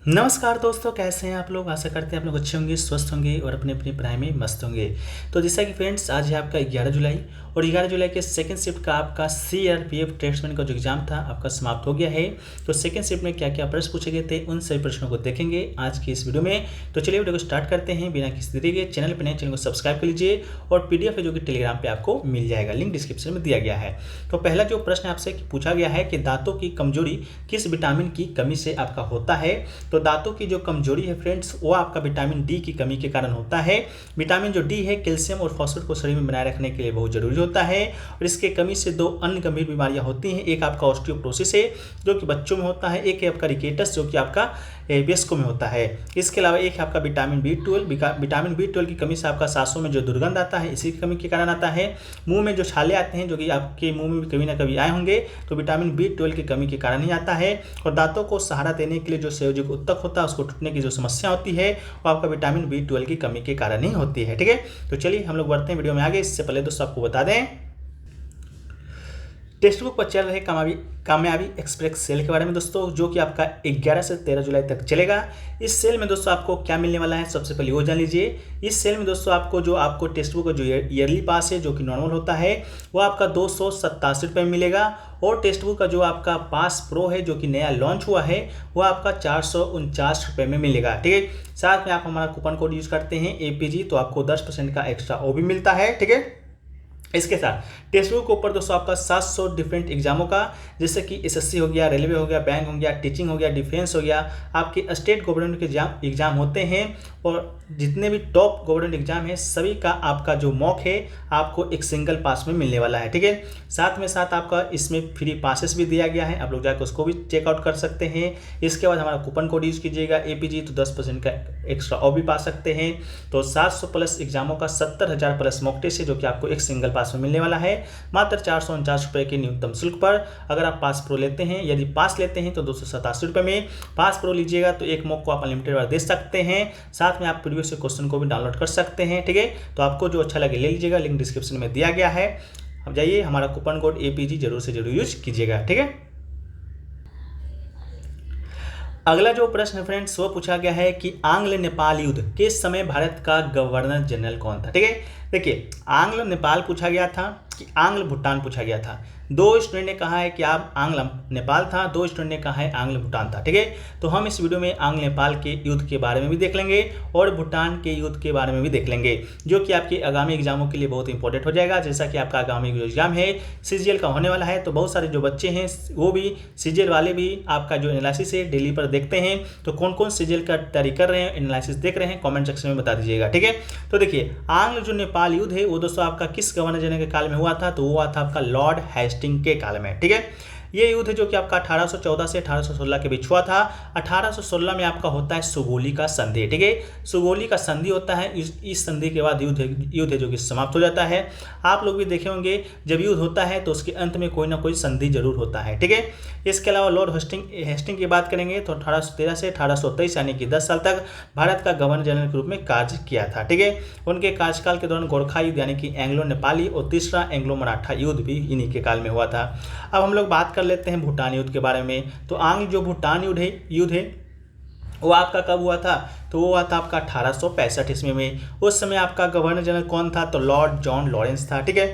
नमस्कार दोस्तों, कैसे हैं आप लोग। आशा करते हैं आप लोग अच्छे होंगे, स्वस्थ होंगे और अपने अपनी पढ़ाई में मस्त होंगे। तो जैसा कि फ्रेंड्स, आज है आपका 11 जुलाई और 11 जुलाई के सेकंड शिफ्ट का आपका सीआरपीएफ टेस्टमैन का जो एग्जाम था आपका समाप्त हो गया है। तो सेकंड शिफ्ट में क्या क्या प्रश्न पूछे गए थे उन सभी प्रश्नों को देखेंगे आज की इस वीडियो में। तो चलिए वीडियो को स्टार्ट करते हैं बिना किसी देरी के। चैनल पर नए, चैनल को सब्सक्राइब कर लीजिए और पीडीएफ है जो कि टेलीग्राम पर आपको मिल जाएगा, लिंक डिस्क्रिप्शन में दिया गया है। तो पहला जो प्रश्न आपसे पूछा गया है कि दांतों की कमजोरी किस विटामिन की कमी से आपका होता है। तो दांतों की जो कमजोरी है फ्रेंड्स, वो आपका विटामिन डी की कमी के कारण होता है। विटामिन जो डी है कैल्शियम और फास्फोरस को शरीर में बनाए रखने के लिए बहुत जरूरी होता है और इसके कमी से दो अन्य गंभीर बीमारियां होती हैं। एक आपका ऑस्टियोपोरोसिस है जो कि बच्चों में होता है, एक है आपका रिकेटस जो कि आपका वयस्कों में होता है। इसके अलावा एक है आपका विटामिन B12। विटामिन B12 की कमी से आपका सांसों में जो दुर्गंध आता है इसी की कमी के कारण आता है। मुंह में जो छाले आते हैं जो कि आपके मुंह में भी कभी ना कभी आए होंगे, तो विटामिन B12 की कमी के कारण ही आता है। और दांतों को सहारा देने के लिए जो संयोजक उत्तक होता है उसको टूटने की जो समस्या होती है वो आपका विटामिन B12 की कमी के कारण ही होती है। ठीक है, तो चलिए हम लोग बढ़ते हैं वीडियो में आगे। इससे पहले दोस्तों आपको बता दें टेक्स्ट बुक पर चल रहे कामयाबी एक्सप्रेस सेल के बारे में दोस्तों, जो कि आपका 11 से 13 जुलाई तक चलेगा। इस सेल में दोस्तों आपको क्या मिलने वाला है सबसे पहले वो जान लीजिए। इस सेल में दोस्तों आपको टेक्स्ट बुक का जो ईयरली पास है जो कि नॉर्मल होता है वो आपका 287 रुपये में मिलेगा। और टेक्स्ट बुक का जो आपका पास प्रो है जो कि नया लॉन्च हुआ है वो आपका 449 रुपये में मिलेगा। ठीक है, साथ में आप हमारा कूपन कोड यूज करते हैं APG तो आपको 10% का एक्स्ट्रा वो भी मिलता है। ठीक है, इसके साथ टेक्स्ट बुक के ऊपर दोस्तों आपका 700 डिफरेंट एग्जामों का, जैसे कि SSC हो गया, रेलवे हो गया, बैंक हो गया, टीचिंग हो गया, डिफेंस हो गया, आपके स्टेट गवर्नमेंट के एग्जाम होते हैं और जितने भी टॉप गवर्नमेंट एग्जाम है सभी का आपका जो मॉक है आपको एक सिंगल पास में मिलने वाला है। ठीक है, साथ में साथ आपका इसमें फ्री पासेस भी दिया गया है, आप लोग जाकर उसको भी चेकआउट कर सकते हैं। इसके बाद हमारा कूपन कोड यूज कीजिएगा APG तो 10% का एक्स्ट्रा और भी पा सकते हैं। तो 700 प्लस एग्जामों का 70,000 प्लस मॉक टेस्ट है जो कि आपको एक सिंगल पास में मिलने वाला है मात्र 449 रुपये के न्यूनतम शुल्क पर। अगर आप पास प्रो लेते हैं, यदि पास लेते हैं तो 287 रुपये में, पास प्रो लीजिएगा तो एक मॉक को आप अनलिमिटेड बार दे सकते हैं। साथ में आप प्रीवियस से क्वेश्चन को भी डाउनलोड कर सकते हैं। ठीक है, तो आपको जो अच्छा लगे ले लीजिएगा, लिंक डिस्क्रिप्शन में दिया गया है। अब जाइए, हमारा कूपन कोड APG जरूर से जरूर यूज कीजिएगा। ठीक है, अगला जो प्रश्न है फ्रेंड्स वो पूछा गया है कि आंग्ल नेपाल युद्ध के समय भारत का गवर्नर जनरल कौन था। ठीक है, देखिए आंग्ल नेपाल पूछा गया था कि आंग्ल भूटान पूछा गया था। दो स्टूडेंट ने कहा है कि आप आंग्ल नेपाल था, दो स्टूडेंट ने कहा है आंग्ल भूटान था। ठीक है, तो हम इस वीडियो में आंग्ल नेपाल के युद्ध के बारे में भी देख लेंगे और भूटान के युद्ध के बारे में भी देख लेंगे, जो कि आपके आगामी एग्जामों के लिए बहुत इंपॉर्टेंट हो जाएगा। जैसा कि आपका आगामी जो एग्जाम है CGL का होने वाला है, तो बहुत सारे जो बच्चे हैं वो भी CGL वाले भी आपका जो एनालिसिस है डेली पर देखते हैं। तो कौन कौन CGL का तैयारी कर रहे हैं, एनालिसिस देख रहे हैं, कॉमेंट सेक्शन में बता दीजिएगा। ठीक है, तो देखिए आंग्ल जो नेपाल युद्ध है वो दोस्तों आपका किस गवर्नर जनरल के काल में हुआ था, तो वो हुआ था आपका लॉर्ड हेस्टिंग के काल में। ठीक है, ये युद्ध है जो कि आपका 1814 से 1816 के बीच हुआ था। 1816 में आपका होता है सुगोली का संधि। ठीक है, सुगोली का संधि होता है, इस संधि के बाद युद्ध है जो कि समाप्त हो जाता है। आप लोग भी देखे होंगे जब युद्ध होता है तो उसके अंत में कोई ना कोई संधि जरूर होता है। ठीक है, इसके अलावा लॉर्ड हेस्टिंग की बात करेंगे तो 1813 से 1823 यानी कि 10 साल तक भारत का गवर्नर जनरल के रूप में कार्य किया था। ठीक है, उनके कार्यकाल के दौरान गोरखा युद्ध यानी कि एंग्लो नेपाली और तीसरा एंग्लो मराठा युद्ध भी इन्हीं के काल में हुआ था। अब हम लोग बात कर लेते हैं भूटान युद्ध के बारे में। तो आंग्ल जो भूटान युद्ध है वो आपका कब हुआ था, तो वो हुआ था आपका 1865 ईस्वी में। उस समय आपका गवर्नर जनरल कौन था, तो लॉर्ड जॉन लॉरेंस था। ठीक है,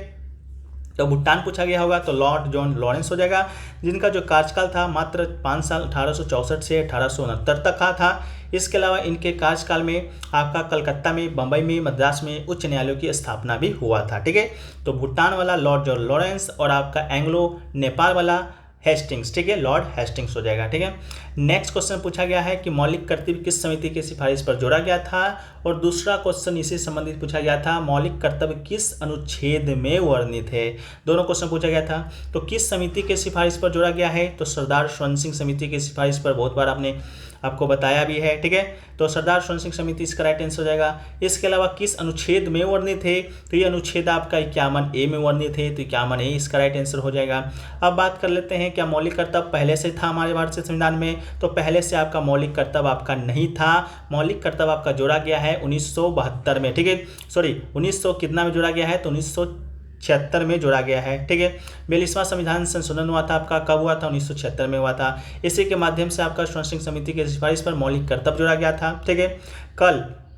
तो भूटान पूछा गया होगा तो लॉर्ड जॉन लॉरेंस हो जाएगा, जिनका जो कार्यकाल था मात्र 5 साल 1864 से 1869 तक का था। इसके अलावा इनके कार्यकाल में आपका कलकत्ता में, बम्बई में, मद्रास में उच्च न्यायालयों की स्थापना भी हुआ था। ठीक है, तो भूटान वाला लॉर्ड जॉन लॉरेंस और आपका एंग्लो नेपाल वाला हेस्टिंग्स। ठीक है, लॉर्ड हेस्टिंग्स हो जाएगा। ठीक है, नेक्स्ट क्वेश्चन पूछा गया है कि मौलिक कर्तव्य किस समिति की सिफारिश पर जोड़ा गया था, और दूसरा क्वेश्चन इसी संबंधित पूछा गया था मौलिक कर्तव्य किस अनुच्छेद में वर्णित है। दोनों क्वेश्चन पूछा गया था। तो किस समिति के सिफारिश पर जोड़ा गया है, तो सरदार स्वर्ण सिंह समिति की सिफारिश पर बहुत बार आपको बताया भी है। ठीक है, तो सरदार स्वर्ण सिंह समिति इसका राइट आंसर हो जाएगा। इसके अलावा किस अनुच्छेद में वर्णित है, तो ये अनुच्छेद आपका 51A में वर्णित है, तो 51A इसका राइट आंसर हो जाएगा। अब बात कर लेते हैं क्या मौलिक कर्तव्य पहले से था हमारे भारतीय संविधान में, तो पहले से आपका मौलिक कर्तव्य आपका नहीं था। मौलिक कर्तव्य आपका जोड़ा गया है 1972 में। ठीक है, सॉरी 1900 कितना में जोड़ा गया है, तो 1976 में जोड़ा गया है। ठीक है, 42वां संविधान संशोधन हुआ था आपका, कब हुआ था? 1976 में हुआ था। इसी के माध्यम से आपका स्वर्ण समिति की सिफारिश पर मौलिक कर्तव्य जोड़ा गया था। ठीक है,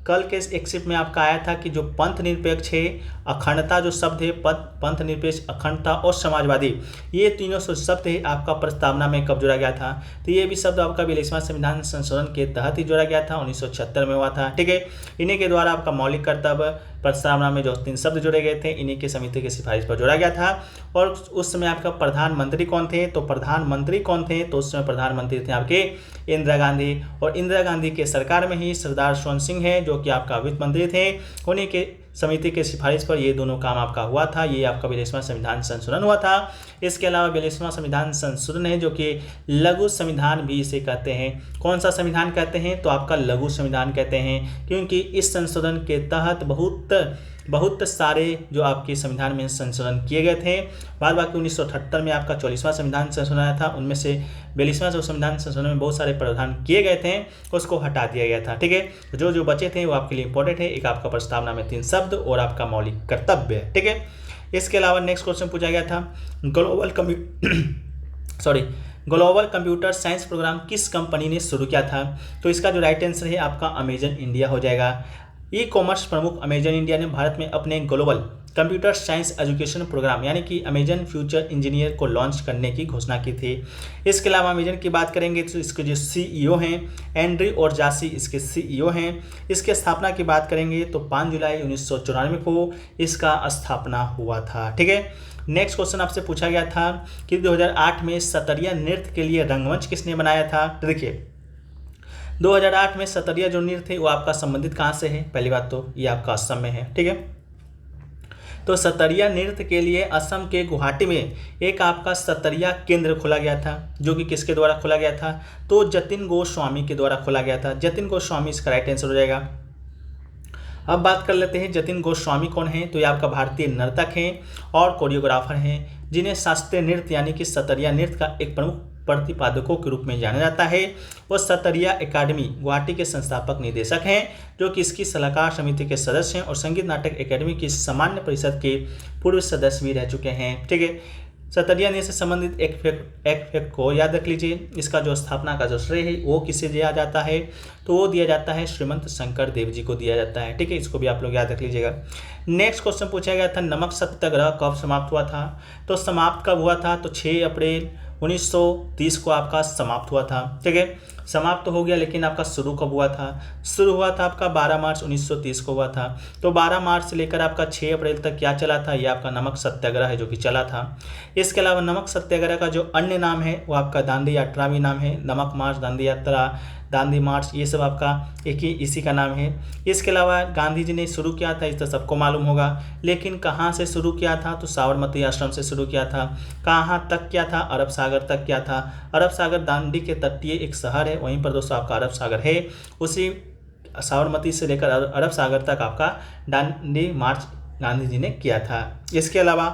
कल के एक शिफ्ट में आपका आया था कि जो पंथ निरपेक्ष है, अखंडता जो शब्द है, पंथ निरपेक्ष, अखंडता और समाजवादी, ये तीनों शब्द है आपका प्रस्तावना में कब जोड़ा गया था? तो ये भी शब्द आपका 42वां संविधान संशोधन के तहत ही जोड़ा गया था, 1976 में हुआ था। ठीक है, इन्हीं के द्वारा आपका मौलिक कर्तव्य प्रस्तावना में जो 3 शब्द जोड़े गए थे, इन्हीं की समिति की सिफारिश पर जोड़ा गया था। और उस समय आपका प्रधानमंत्री कौन थे? तो प्रधानमंत्री कौन थे? तो उस समय प्रधानमंत्री थे आपके इंदिरा गांधी, और इंदिरा गांधी के सरकार में ही सरदार स्वर्ण सिंह है जो कि आपका वित्त मंत्री थे। उन्हीं के समिति के सिफारिश पर ये दोनों काम आपका हुआ था। ये आपका 42वां संविधान संशोधन हुआ था। इसके अलावा 42वां संविधान संशोधन है जो कि लघु संविधान भी इसे कहते हैं। कौन सा संविधान कहते हैं? तो आपका लघु संविधान कहते हैं, क्योंकि इस संशोधन के तहत बहुत सारे जो आपके संविधान में संशोधन किए गए थे। बाद बाकी 1978 में आपका 44वां संविधान संशोधन आया था, उनमें से 42वां जो संविधान संशोधन में बहुत सारे प्रावधान किए गए थे उसको हटा दिया गया था। ठीक है, जो बचे थे वो आपके लिए इंपॉर्टेंट है। एक आपका प्रस्तावना में 3 शब्द और आपका मौलिक कर्तव्य। ठीक है, इसके अलावा नेक्स्ट क्वेश्चन पूछा गया था, ग्लोबल कंप्यूटर साइंस प्रोग्राम किस कंपनी ने शुरू किया था? तो इसका जो राइट आंसर है आपका अमेजन इंडिया हो जाएगा। ई कॉमर्स प्रमुख अमेजन इंडिया ने भारत में अपने global computer science education program यानी कि अमेजन फ्यूचर इंजीनियर को लॉन्च करने की घोषणा की थी। इसके अलावा अमेजन की बात करेंगे तो इसके जो सीईओ हैं एंड्री और जासी इसके सीईओ हैं। इसके स्थापना की बात करेंगे तो 5 जुलाई 1994 को इसका स्थापना हुआ था। ठीक है, नेक्स्ट क्वेश्चन आपसे पूछा गया था कि 2008 में सतरिया नृत्य के लिए रंगमंच किसने बनाया था? तो देखिए 2008 में सतरिया जो नृत्य थे वो आपका संबंधित कहाँ से है? पहली बात तो ये आपका असम में है। ठीक है, तो सतरिया नृत्य के लिए असम के गुवाहाटी में एक आपका सतरिया केंद्र खोला गया था, जो कि किसके द्वारा खोला गया था? तो जतिन गोस्वामी के द्वारा खोला गया था। जतिन गोस्वामी इसका राइट आंसर हो जाएगा। अब बात कर लेते हैं जतिन गोस्वामी कौन है? तो ये आपका भारतीय नर्तक हैं और कोरियोग्राफर हैं, जिन्हें शास्त्रीय नृत्य यानी कि सतरिया नृत्य का एक प्रमुख प्रतिपादकों के रूप में जाना जाता है। वो सतरिया एकेडमी गुवाहाटी के संस्थापक निदेशक हैं, जो कि इसकी सलाहकार समिति के सदस्य हैं और संगीत नाटक एकेडमी की सामान्य परिषद के पूर्व सदस्य भी रह चुके हैं। ठीक है, सतरिया नृत्य से संबंधित एक फैक्ट को याद रख लीजिए। इसका जो स्थापना का जो श्रेय है वो किसे दिया जाता है? तो वो दिया जाता है श्रीमंत शंकर देव जी को दिया जाता है। ठीक है, इसको भी आप लोग याद रख लीजिएगा। नेक्स्ट क्वेश्चन पूछा गया था, नमक सत्याग्रह कब समाप्त हुआ था? तो समाप्त कब हुआ था? तो 6 अप्रैल 1930 को आपका समाप्त हुआ था। ठीक है, समाप्त तो हो गया, लेकिन आपका शुरू कब हुआ था? शुरू हुआ था आपका 12 मार्च 1930 को हुआ था। तो 12 मार्च से लेकर आपका 6 अप्रैल तक क्या चला था? ये आपका नमक सत्याग्रह है जो कि चला था। इसके अलावा नमक सत्याग्रह का जो अन्य नाम है वो आपका दांडी यात्रा भी नाम है। नमक मार्च, दांडी यात्रा, दांडी मार्च, ये सब आपका एक ही इसी का नाम है। इसके अलावा गांधी जी ने शुरू किया था, इस तो सबको मालूम होगा, लेकिन कहाँ से शुरू किया था? तो साबरमती आश्रम से शुरू किया था। कहाँ तक किया था? अरब सागर तक किया था। अरब सागर दांडी के तटीय एक शहर है, वहीं पर दोस्तों आपका अरब सागर है। उसी साबरमती से लेकर अरब सागर तक आपका दांडी मार्च गांधी जी ने किया था। इसके अलावा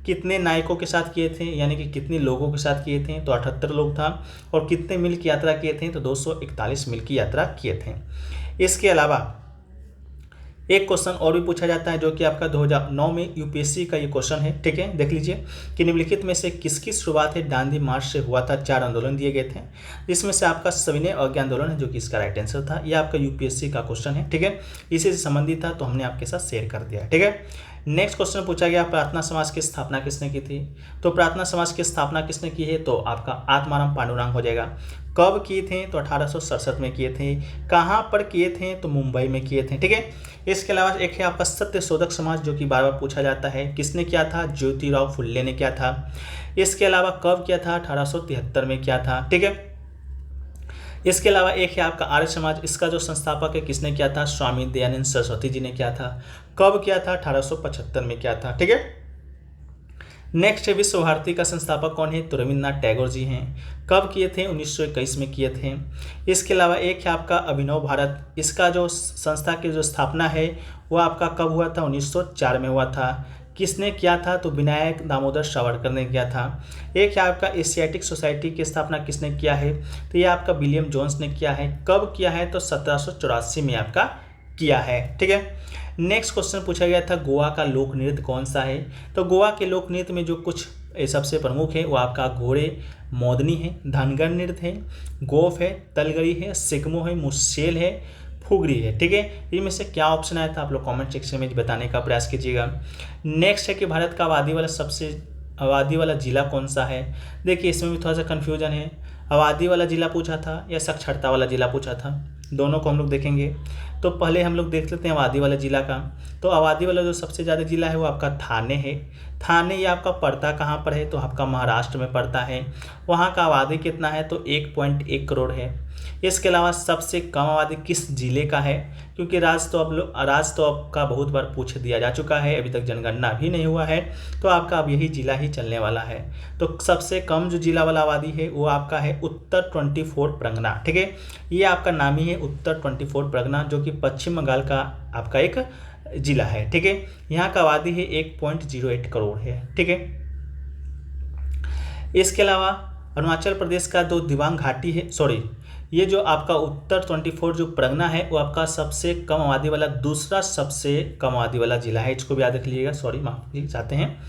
कितने नायकों के साथ किए थे, यानी कि कितने लोगों के साथ किए थे? तो 78 लोग था। और कितने मील की यात्रा किए थे? तो 241 मील की यात्रा किए थे। इसके अलावा एक क्वेश्चन और भी पूछा जाता है जो कि आपका 2009 में यूपीएससी का ये क्वेश्चन है। ठीक है, देख लीजिए कि निम्नलिखित में से किसकी शुरुआत है दांडी मार्च से हुआ था? 4 आंदोलन दिए गए थे, जिसमें से आपका सविनय अवज्ञा आंदोलन है जो कि इसका राइट आंसर था। यह आपका यूपीएससी का क्वेश्चन है। ठीक है, इसी से संबंधित था तो हमने आपके साथ शेयर कर दिया। ठीक है, नेक्स्ट क्वेश्चन पूछा गया, प्रार्थना समाज की स्थापना किसने की थी? तो प्रार्थना समाज की स्थापना किसने की है? तो आपका आत्माराम पांडुरंग हो जाएगा। कब किए थे? तो 1867 में किए थे। कहाँ पर किए थे? तो मुंबई में किए थे। ठीक है, इसके अलावा एक है आपका सत्य शोधक समाज जो कि बार बार पूछा जाता है, किसने किया था? ज्योतिराव फुल्ले ने किया था। इसके अलावा कब किया था? 1873 में किया था। ठीक है, इसके अलावा एक है आपका आर्य समाज, इसका जो संस्थापक है किसने किया था? स्वामी दयानंद सरस्वती जी ने किया था। कब किया था? 1875 में किया था। ठीक है, नेक्स्ट है विश्व भारती का संस्थापक कौन है? तो रविन्द्रनाथ टैगोर जी हैं। कब किए थे? 1921 में किए थे। इसके अलावा एक है आपका अभिनव भारत, इसका जो संस्था की जो स्थापना है वो आपका कब हुआ था? 1904 में हुआ था। किसने किया था? तो विनायक दामोदर सावरकर ने किया था। एक है आपका एशियाटिक सोसाइटी की स्थापना किसने किया है? तो ये आपका विलियम जोन्स ने किया है। कब किया है? तो 1784 में आपका किया है। ठीक है, नेक्स्ट क्वेश्चन पूछा गया था गोवा का लोक नृत्य कौन सा है। तो गोवा के लोक नृत्य में जो कुछ सबसे प्रमुख है वो आपका घोड़े मोदनी है, धनगर नृत्य है, गोफ है, तलगरी है, सिकमो है, मुसेल है, फुगरी है। ठीक है, इनमें से क्या ऑप्शन आया था आप लोग कमेंट सेक्शन में बताने का प्रयास कीजिएगा। नेक्स्ट है कि भारत का आबादी वाला जिला कौन सा है। देखिए इसमें भी थोड़ा सा कन्फ्यूजन है, आबादी वाला जिला पूछा था या साक्षरता वाला जिला पूछा था, दोनों को हम लोग देखेंगे। तो पहले हम लोग देख लेते हैं आबादी वाला जिला का। तो आबादी वाला जो सबसे ज़्यादा जिला है वो आपका थाने है। थाने ये आपका पड़ता कहाँ पर है, तो आपका महाराष्ट्र में पड़ता है। वहाँ का आबादी कितना है, तो 1.1 करोड़ है। इसके अलावा सबसे कम आबादी किस जिले का है, क्योंकि राज्य तो आपका बहुत बार पूछ दिया जा चुका है, अभी तक जनगणना भी नहीं हुआ है, तो आपका अब यही जिला ही चलने वाला है। तो सबसे कम जो जिला वाला आबादी है वो आपका है उत्तर 24 परगना। ठीक है, ये आपका नाम ही है उत्तर 24 परगना, जो कि पश्चिम बंगाल का आपका एक जिला है। ठीक है, यहाँ का आबादी है 1.08 करोड़ है। ठीक है, इसके अलावा अरुणाचल प्रदेश का जो दिबांग घाटी है, ये जो आपका उत्तर 24 जो परगना है वो आपका सबसे कम आबादी वाला दूसरा सबसे कम आबादी वाला जिला है। इसको भी याद रख लीजिएगा, माफी चाहते हैं।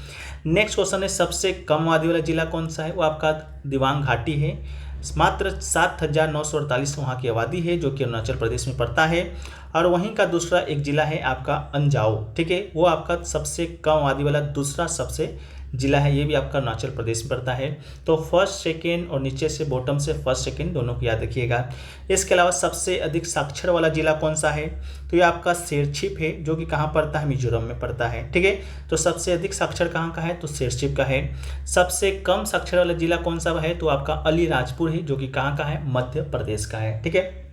नेक्स्ट क्वेश्चन है सबसे कम आबादी वाला जिला कौन सा है, वो आपका दिबांग घाटी है। मात्र 7,948 वहाँ की आबादी है, जो कि अरुणाचल प्रदेश में पड़ता है। और वहीं का दूसरा एक जिला है आपका अंजाव। ठीक है, वो आपका सबसे कम आबादी वाला दूसरा सबसे जिला है, ये भी आपका अरुणाचल प्रदेश में पड़ता है। तो फर्स्ट सेकेंड और नीचे से बॉटम से फर्स्ट सेकेंड दोनों को याद रखिएगा। इसके अलावा सबसे अधिक साक्षर वाला जिला कौन सा है, तो ये आपका शेरछिप है, जो कि कहाँ पड़ता है, मिजोरम में पड़ता है। ठीक है, तो सबसे अधिक साक्षर कहाँ का है, तो शेरछिप का है। सबसे कम साक्षर वाला जिला कौन सा है, तो आपका अलीराजपुर है, जो कि कहाँ का है, मध्य प्रदेश का है। ठीक है,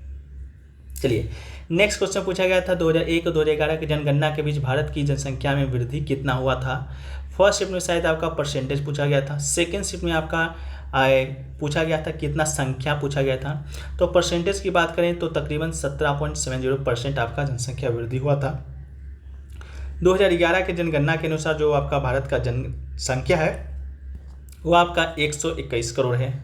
चलिए नेक्स्ट क्वेश्चन पूछा गया था 2001 और 2011 की जनगणना के बीच भारत की जनसंख्या में वृद्धि कितना हुआ था। फर्स्ट शिफ्ट में शायद आपका परसेंटेज पूछा गया था, सेकेंड शिफ्ट में आपका पूछा गया था कितना संख्या पूछा गया था। तो परसेंटेज की बात करें तो तकरीबन 17.70% आपका जनसंख्या वृद्धि हुआ था। 2011 के जनगणना के अनुसार जो आपका भारत का जनसंख्या है वो आपका 121 करोड़ है।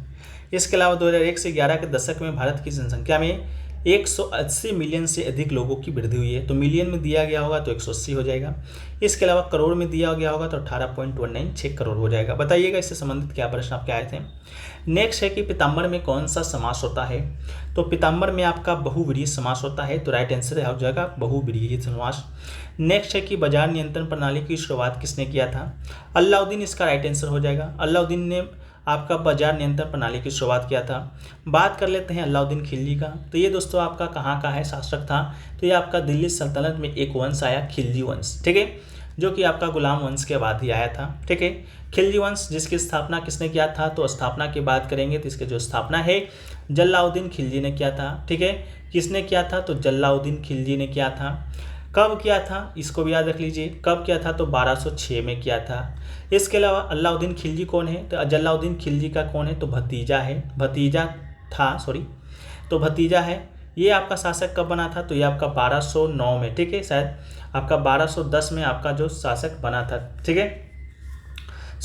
इसके अलावा 2001 से 11 के दशक में भारत की जनसंख्या में 180 मिलियन से अधिक लोगों की वृद्धि हुई है। तो मिलियन में दिया गया होगा तो 180 हो जाएगा, इसके अलावा करोड़ में दिया गया होगा तो 18.196 करोड़ हो जाएगा। बताइएगा इससे संबंधित क्या प्रश्न आपके आए थे। नेक्स्ट है कि पीताम्बर में कौन सा समास होता है, तो पीताम्बर में आपका बहुव्रीहि समास होता है, तो राइट आंसर हो जाएगा बहुव्रीहि समास। नेक्स्ट है कि बाजार नियंत्रण प्रणाली की शुरुआत किसने किया था, अलाउद्दीन इसका राइट आंसर हो जाएगा। अलाउद्दीन ने आपका बाजार नियंत्रण प्रणाली की शुरुआत किया था। बात कर लेते हैं अलाउद्दीन खिलजी का, तो ये दोस्तों आपका कहाँ का है शासक था, तो ये आपका दिल्ली सल्तनत में एक वंश आया खिलजी वंश। ठीक है, जो कि आपका गुलाम वंश के बाद ही आया था। ठीक है, खिलजी वंश जिसकी स्थापना किसने किया था, तो स्थापना की बात करेंगे तो इसके जो स्थापना है जलालुद्दीन खिलजी ने किया था। ठीक है, किसने किया था, तो जलालुद्दीन खिलजी ने किया था। कब किया था, इसको भी याद रख लीजिए, कब किया था, तो 1206 में किया था। इसके अलावा अलाउद्दीन खिलजी कौन है, तो जलालुद्दीन खिलजी का कौन है, तो भतीजा है, तो भतीजा है। ये आपका शासक कब बना था, तो ये आपका 1209 में। ठीक है, शायद आपका 1210 में आपका जो शासक बना था। ठीक है,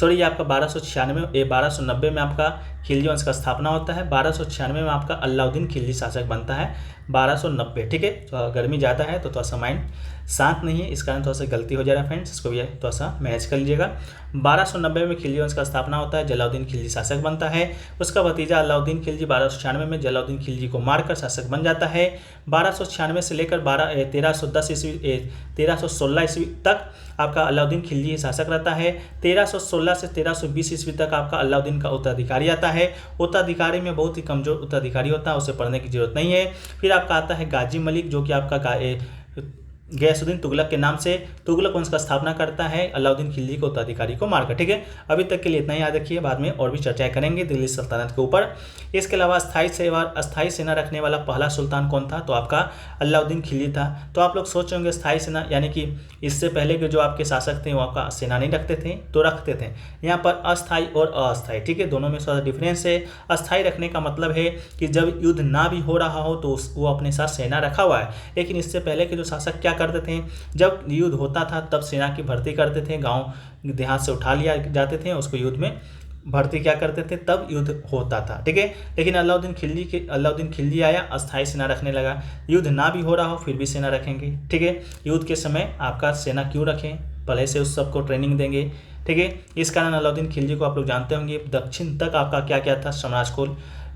ये आपका 1290 में आपका खिलजी वंश का स्थापना होता है। 1296 में आपका अलाउद्दीन खिलजी शासक बनता है 1290। ठीक है, तो गर्मी ज़्यादा है तो थोड़ा सा माइंड शांत नहीं है, इस कारण थोड़ा सा गलती हो जा रहा है फ्रेंड्स, इसको भी थोड़ा सा मैनेज कर लीजिएगा। 1290 में खिलजी वंश का स्थापना होता है, जलालुद्दीन खिलजी शासक बनता है। उसका भतीजा अलाउद्दीन खिलजी 1296 में जलालुद्दीन खिलजी को मारकर शासक बन जाता है। 1296 से लेकर 1316 ईस्वी तक आपका अलाउद्दीन खिलजी शासक रहता है। 1316 से 1320 ईस्वी तक आपका अलाउद्दीन का उत्तराधिकारी आता है। उत्तराधिकारी में बहुत ही कमजोर उत्तराधिकारी होता है, उसे पढ़ने की जरूरत नहीं है। फिर आपका आता है गाजी मलिक, जो कि आपका गयासुद्दीन तुगलक के नाम से तुगलक वंश का स्थापना करता है अलाउद्दीन खिलजी को उत्तराधिकारी को मारकर। ठीक है, अभी तक के लिए इतना ही याद रखिए, बाद में और भी चर्चाएं करेंगे दिल्ली सल्तनत के ऊपर। इसके अलावा अस्थायी सेना रखने वाला पहला सुल्तान कौन था, तो आपका अलाउद्दीन खिलजी था। तो आप लोग सोच होंगे स्थायी सेना यानी कि इससे पहले के जो आपके शासक थे वो आपका सेना नहीं रखते थे, तो रखते थे। यहाँ पर अस्थायी और अस्थायी, ठीक है, दोनों में थोड़ा डिफरेंस है। अस्थायी रखने का मतलब है कि जब युद्ध ना भी हो रहा हो तो वो अपने साथ सेना रखा हुआ है, लेकिन इससे पहले के जो शासक क्या करते थे, जब युद्ध होता था तब सेना की भर्ती करते थे, गांव देहात से उठा लिया जाते थे, उसको युद्ध में भर्ती क्या करते थे, तब युद्ध होता था, ठीक है। लेकिन अलाउद्दीन खिलजी आया, अस्थायी सेना रखने लगा। युद्ध ना भी हो रहा हो फिर भी सेना रखेंगे, ठीक है। युद्ध के समय आपका सेना क्यों रखें, पहले से उस सबको ट्रेनिंग देंगे, ठीक है। इस कारण अलाउद्दीन खिलजी को आप लोग जानते होंगे, दक्षिण तक आपका क्या क्या था, साम्राज्य को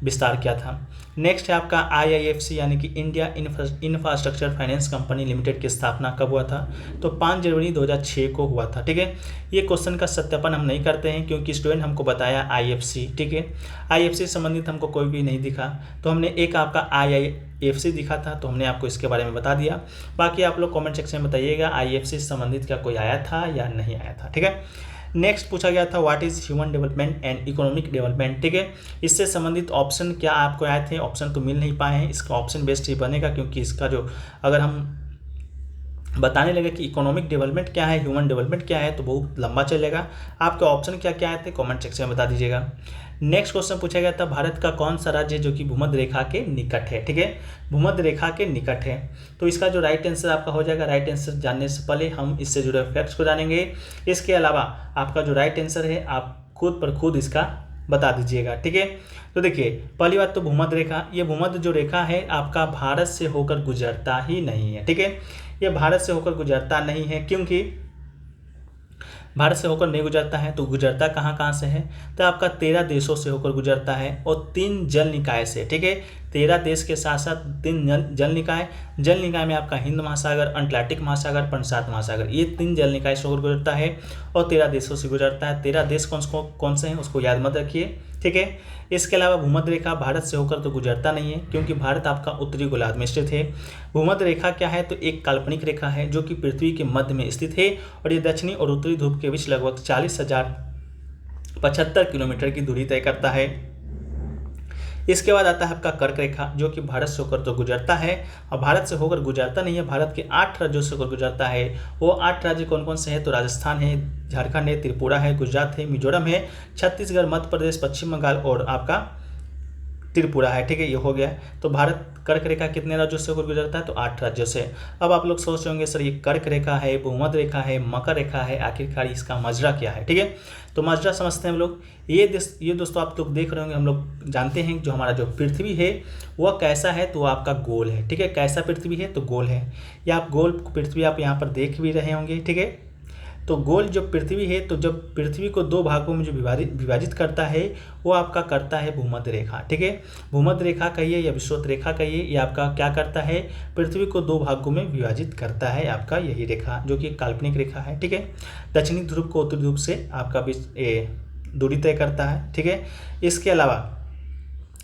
विस्तार किया था। नेक्स्ट है आपका IIFC यानी कि India infrastructure finance company limited की स्थापना कब हुआ था, तो 5 जनवरी 2006 को हुआ था, ठीक है। ये क्वेश्चन का सत्यापन हम नहीं करते हैं क्योंकि स्टूडेंट हमको बताया IFC, ठीक है। IFC से संबंधित हमको कोई भी नहीं दिखा, तो हमने एक आपका IIFC दिखा था, तो हमने आपको इसके बारे में बता दिया। बाकी आप लोग कमेंट सेक्शन में बताइएगा IFC से संबंधित क्या कोई आया था या नहीं आया था, ठीक है। नेक्स्ट पूछा गया था what is human development and economic development, ठीक है। इससे संबंधित ऑप्शन क्या आपको आए थे, ऑप्शन तो मिल नहीं पाए हैं, इसका ऑप्शन बेस्ड ही बनेगा क्योंकि इसका जो अगर हम बताने लगे कि इकोनॉमिक डेवलपमेंट क्या है, ह्यूमन डेवलपमेंट क्या है, तो बहुत लंबा चलेगा। आपके ऑप्शन क्या क्या आए थे कमेंट सेक्शन में बता दीजिएगा। नेक्स्ट क्वेश्चन पूछा गया था भारत का कौन सा राज्य जो कि भूमध्य रेखा के निकट है, ठीक है, भूमध्य रेखा के निकट है। तो इसका जो राइट आंसर आपका हो जाएगा, राइट आंसर जानने से पहले हम इससे जुड़े फैक्ट्स को जानेंगे। इसके अलावा आपका जो राइट आंसर है आप खुद इसका बता दीजिएगा, ठीक है। तो देखिए पहली बात तो भूमध्य रेखा, ये भूमध्य जो रेखा है आपका भारत से होकर गुजरता ही नहीं है, ठीक है। ये भारत से होकर गुजरता नहीं है, क्योंकि भारत से होकर नहीं गुजरता है तो गुजरता कहाँ से है, तो आपका 13 देशों से होकर गुजरता है और 3 जल निकाय से, ठीक है। 13 देश के साथ साथ 3 जल निकाय में आपका हिंद महासागर, अटलांटिक महासागर, प्रशांत महासागर, ये 3 जल निकाय से होकर गुजरता है और 13 देशों से गुजरता है। 13 देश कौन से हैं उसको याद मत रखिए, ठीक है। इसके अलावा भूमध्य रेखा भारत से होकर तो गुजरता नहीं है क्योंकि भारत आपका उत्तरी गोलार्ध में स्थित है। भूमध्य रेखा क्या है, तो एक काल्पनिक रेखा है जो कि पृथ्वी के मध्य में स्थित है और ये दक्षिणी और उत्तरी ध्रुव के बीच लगभग 40,075 किलोमीटर की दूरी तय करता है। इसके बाद आता है आपका कर्क रेखा जो कि भारत से होकर तो गुजरता है और भारत से होकर गुजरता नहीं है, भारत के 8 राज्यों से होकर गुजरता है। वो 8 राज्य कौन कौन से हैं, तो राजस्थान है, झारखंड है, त्रिपुरा है, गुजरात है, मिजोरम है, छत्तीसगढ़, मध्य प्रदेश, पश्चिम बंगाल और आपका त्रिपुरा है, ठीक है। ये हो गया। तो भारत कर्क रेखा कितने राज्यों से होकर गुजरता है, तो 8 राज्यों से। अब आप लोग सोच रहे होंगे सर ये कर्क रेखा है, भूमध्य रेखा है, मकर रेखा है, आखिरकार इसका मजरा क्या है, ठीक है। तो मजरा समझते हैं हम लोग। ये दोस्तों आप लोग देख रहे होंगे, हम लोग जानते हैं जो हमारा जो पृथ्वी है वह कैसा है, तो वो आपका गोल है, ठीक है। कैसा पृथ्वी है, तो गोल है। या आप गोल पृथ्वी आप यहाँ पर देख भी रहे होंगे, ठीक है। तो गोल जो पृथ्वी है, तो जब पृथ्वी को 2 भागों में जो विभाजित करता है वो आपका करता है भूमध्य रेखा, ठीक है। भूमध्य रेखा कहिए या विषुवत रेखा कहिए, ये आपका क्या करता है, पृथ्वी को 2 भागों में विभाजित करता है आपका यही रेखा जो कि काल्पनिक रेखा है, ठीक है। दक्षिणी ध्रुव को उत्तरी ध्रुव से आपका दूरी तय करता है, ठीक है। इसके अलावा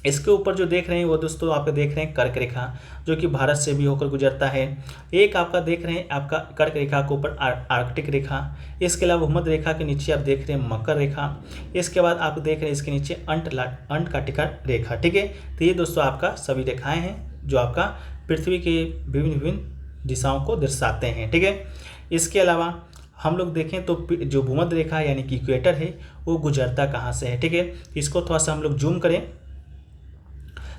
इसके ऊपर जो देख रहे हैं वो दोस्तों आप देख रहे हैं कर्क रेखा जो कि भारत से भी होकर गुजरता है। एक आपका देख रहे हैं आपका कर्क रेखा के ऊपर आर्कटिक रेखा। इसके अलावा भूमध्य रेखा के नीचे आप देख रहे हैं मकर रेखा। इसके बाद आप देख रहे हैं इसके नीचे अंटार्कटिका रेखा, ठीक है। तो ये दोस्तों आपका सभी रेखाएं हैं जो आपका पृथ्वी के विभिन्न दिशाओं को दर्शाते हैं, ठीक है। इसके अलावा हम लोग देखें तो जो भूमध्य रेखा यानी कि इक्वेटर है वो गुजरता कहाँ से है, ठीक है। इसको थोड़ा सा हम लोग जूम करें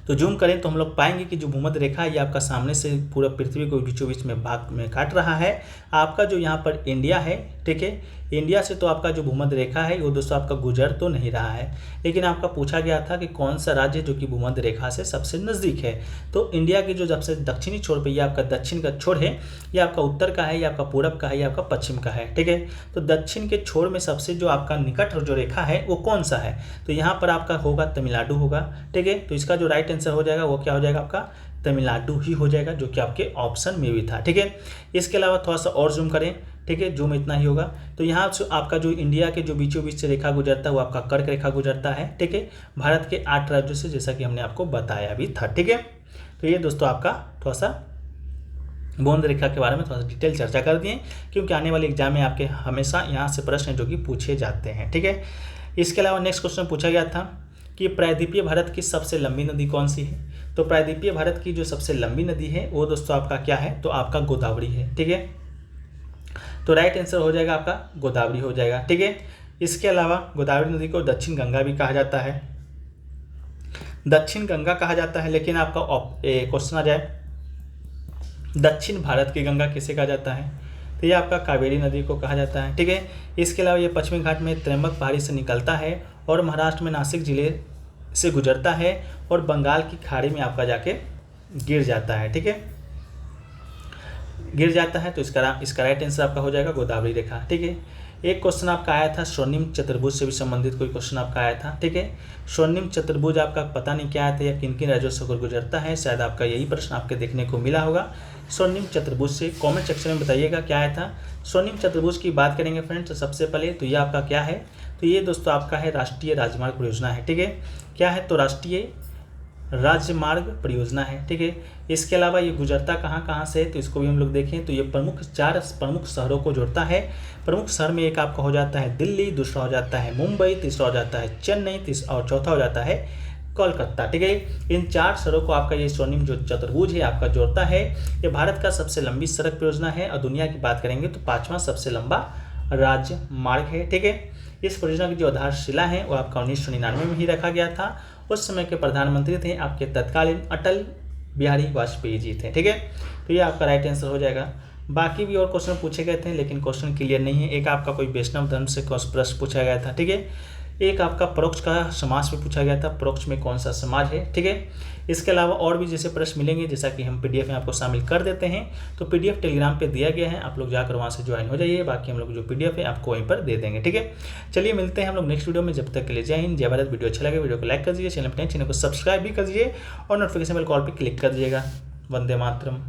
तो हम लोग पाएंगे कि जो भूमध्य रेखा है ये आपका सामने से पूरा पृथ्वी को बीचों बीच में भाग में काट रहा है। आपका जो यहाँ पर इंडिया है, ठीक है, इंडिया से तो आपका जो भूमध्य रेखा है वो दोस्तों आपका गुजर तो नहीं रहा है, लेकिन आपका पूछा गया था कि कौन सा राज्य जो कि भूमध्य रेखा से सबसे नज़दीक है। तो इंडिया की जो सबसे दक्षिणी छोर पर ये आपका दक्षिण का छोर है, ये आपका उत्तर का है, ये आपका पूरब का है, ये आपका पश्चिम का है, ठीक है। तो दक्षिण के छोर में सबसे जो आपका निकट जो रेखा है वो कौन सा है, तो यहाँ पर आपका होगा तमिलनाडु होगा, ठीक है। तो इसका जो राइट आंसर हो जाएगा वो क्या हो जाएगा, आपका तमिलनाडु ही हो जाएगा जो कि आपके ऑप्शन में भी था, ठीक है। इसके अलावा थोड़ा सा और जूम करें, ठीक है, जूम इतना ही होगा। तो यहाँ से आपका जो इंडिया के जो बीचों बीच से रेखा गुजरता है वो आपका कर्क रेखा गुजरता है, ठीक है, भारत के 8 राज्यों से, जैसा कि हमने आपको बताया भी था, ठीक है। तो ये दोस्तों आपका थोड़ा सा भूमध्य रेखा के बारे में थोड़ा सा डिटेल चर्चा कर दिए, क्योंकि आने वाले एग्जाम में आपके हमेशा यहाँ से प्रश्न जो कि पूछे जाते हैं, ठीक है। इसके अलावा नेक्स्ट क्वेश्चन पूछा गया था कि प्रायद्वीपीय भारत की सबसे लंबी नदी कौन सी है। तो प्रायद्वीपीय भारत की जो सबसे लंबी नदी है वो दोस्तों आपका क्या है, तो आपका गोदावरी है, ठीक है। तो राइट आंसर हो जाएगा आपका गोदावरी हो जाएगा, ठीक है। इसके अलावा गोदावरी नदी को दक्षिण गंगा भी कहा जाता है, दक्षिण गंगा कहा जाता है। लेकिन आपका क्वेश्चन आ जाए दक्षिण भारत की गंगा किसे कहा जाता है, तो ये आपका कावेरी नदी को कहा जाता है, ठीक है। इसके अलावा ये पश्चिमी घाट में त्र्यंबक पहाड़ी से निकलता है और महाराष्ट्र में नासिक जिले से गुजरता है और बंगाल की खाड़ी में आपका जाके गिर जाता है। ठीक है, गिर जाता है, तो इसका राइट आंसर आपका हो जाएगा गोदावरी रेखा। ठीक है, एक क्वेश्चन आपका आया था स्वर्णिम चतुर्भुज से भी संबंधित कोई क्वेश्चन आपका आया था। ठीक है, स्वर्णिम चतुर्भुज आपका पता नहीं क्या आया था या किन किन राज्यों से होकर गुजरता है, शायद आपका यही प्रश्न आपके देखने को मिला होगा। स्वर्णिम चतुर्भुज से कमेंट सेक्शन में बताइएगा क्या आया था। स्वर्णिम चतुर्भुज की बात करेंगे फ्रेंड्स, तो सबसे पहले तो ये आपका क्या है, तो ये दोस्तों आपका है राष्ट्रीय राजमार्ग परियोजना है। ठीक है, क्या है, तो राष्ट्रीय राजमार्ग परियोजना है। ठीक है, इसके अलावा ये गुजरता कहाँ कहाँ से है, तो इसको भी हम लोग देखें तो ये 4 प्रमुख शहरों को जोड़ता है। प्रमुख शहर में एक आपका हो जाता है दिल्ली, दूसरा हो जाता है मुंबई, तीसरा हो जाता है चेन्नई, और चौथा हो जाता है कोलकाता। ठीक है, इन 4 शहरों को आपका ये स्वर्णिम जो चतुर्भुज है आपका जोड़ता है। ये भारत का सबसे लंबी सड़क परियोजना है और दुनिया की बात करेंगे तो 5वां सबसे लंबा राजमार्ग है। ठीक है, इस परियोजना की जो आधारशिला है वो आपका 1999 में ही रखा गया था। उस समय के प्रधानमंत्री थे आपके तत्कालीन अटल बिहारी वाजपेयी जी थे। ठीक है, तो ये आपका राइट आंसर हो जाएगा। बाकी भी और क्वेश्चन पूछे गए थे लेकिन क्वेश्चन क्लियर नहीं है। एक आपका कोई वैष्णव धर्म से प्रश्न पूछा गया था। ठीक है, एक आपका परोक्ष का समाज में पूछा गया था, परोक्ष में कौन सा समाज है। ठीक है, इसके अलावा और भी जैसे प्रश्न मिलेंगे, जैसा कि हम पीडीएफ में आपको शामिल कर देते हैं, तो पीडीएफ टेलीग्राम पे दिया गया है, आप लोग जाकर वहाँ से ज्वाइन हो जाइए। बाकी हम लोग जो पीडीएफ है आपको वहीं पर दे देंगे। ठीक है, चलिए मिलते हैं हम लोग नेक्स्ट वीडियो में। जब तक के लिए जय हिंद, जय भारत। वीडियो अच्छा लगे वीडियो को लाइक कर दीजिए, चैनल को सब्सक्राइब भी कर दीजिए और नोटिफिकेशन बेल कॉल पर क्लिक कर दीजिएगा। वंदे मातरम।